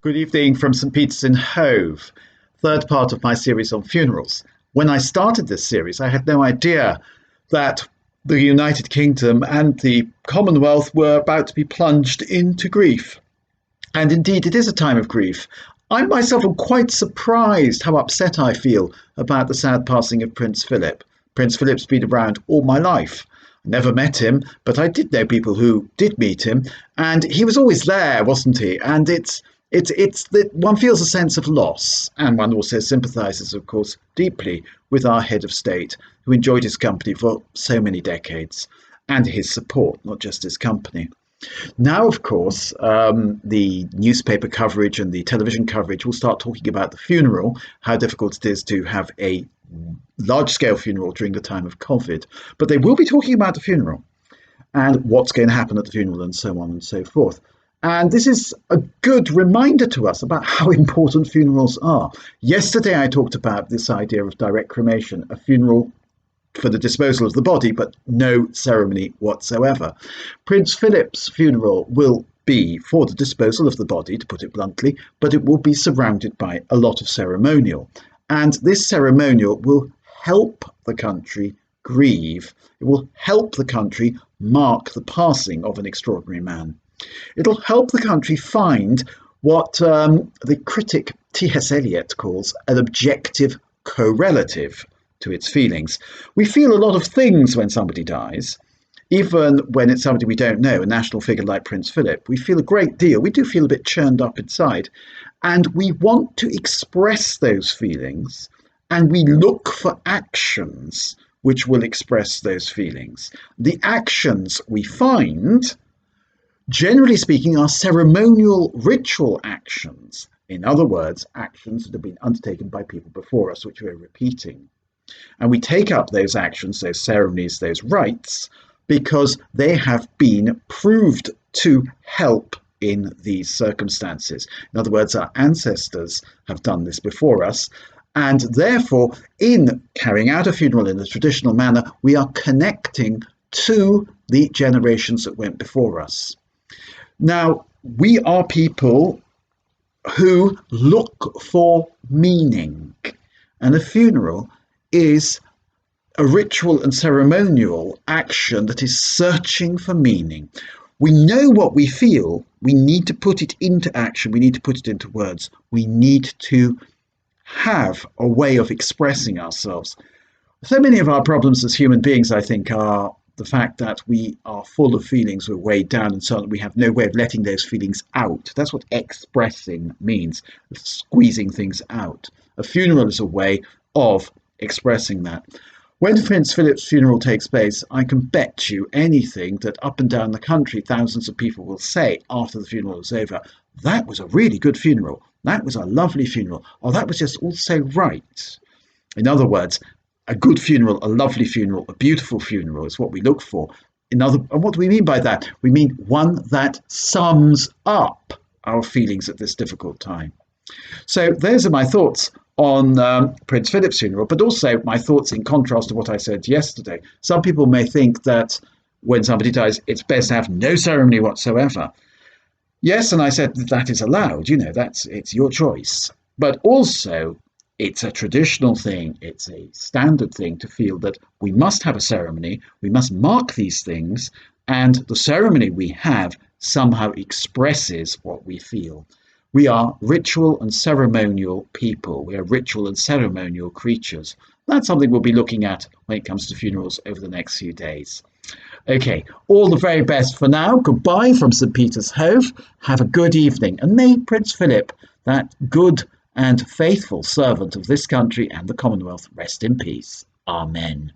Good evening from St. Peter's in Hove, third part of my series on funerals. When I started this series, I had no idea that the United Kingdom and the Commonwealth were about to be plunged into grief. And indeed, it is a time of grief. I myself am quite surprised how upset I feel about the sad passing of Prince Philip. Prince Philip's been around all my life. I never met him, but I did know people who did meet him, and he was always there, wasn't he? And it's that one feels a sense of loss, and one also sympathises, of course, deeply with our head of state, who enjoyed his company for so many decades, and his support, not just his company. Now, of course, the newspaper coverage and the television coverage will start talking about the funeral, how difficult it is to have a large-scale funeral during the time of COVID. But they will be talking about the funeral and what's going to happen at the funeral and so on and so forth. And this is a good reminder to us about how important funerals are. Yesterday, I talked about this idea of direct cremation, a funeral for the disposal of the body, but no ceremony whatsoever. Prince Philip's funeral will be for the disposal of the body, to put it bluntly, but it will be surrounded by a lot of ceremonial. And this ceremonial will help the country grieve. It will help the country mark the passing of an extraordinary man. It'll help the country find what the critic T.S. Eliot calls an objective correlative to its feelings. We feel a lot of things when somebody dies, even when it's somebody we don't know, a national figure like Prince Philip. We feel a great deal. We do feel a bit churned up inside. And we want to express those feelings, and we look for actions which will express those feelings. The actions we find, generally speaking, are ceremonial ritual actions. In other words, actions that have been undertaken by people before us, which we're repeating. And we take up those actions, those ceremonies, those rites, because they have been proved to help in these circumstances. In other words, our ancestors have done this before us, and therefore, in carrying out a funeral in a traditional manner, we are connecting to the generations that went before us. Now, we are people who look for meaning, and a funeral is a ritual and ceremonial action that is searching for meaning. We know what we feel. We need to put it into action. We need to put it into words. We need to have a way of expressing ourselves. So many of our problems as human beings, I think, are the fact that we are full of feelings, we're weighed down, and so on. We have no way of letting those feelings out. That's what expressing means, squeezing things out. A funeral is a way of expressing that. When Prince Philip's funeral takes place, I can bet you anything that up and down the country, thousands of people will say after the funeral is over, that was a really good funeral. That was a lovely funeral. Or that was just also right. In other words, a good funeral, a lovely funeral, a beautiful funeral is what we look for. And what do we mean by that? We mean one that sums up our feelings at this difficult time. So those are my thoughts on Prince Philip's funeral, but also my thoughts in contrast to what I said yesterday. Some people may think that when somebody dies, it's best to have no ceremony whatsoever. Yes, and I said that is allowed, it's your choice. But also, it's a traditional thing, it's a standard thing to feel that we must have a ceremony, we must mark these things, and the ceremony we have somehow expresses what we feel. We are ritual and ceremonial people. We are ritual and ceremonial creatures. That's something we'll be looking at when it comes to funerals over the next few days. Okay, all the very best for now. Goodbye from St. Peter's Hove. Have a good evening. And may Prince Philip, that good and faithful servant of this country and the Commonwealth, rest in peace. Amen.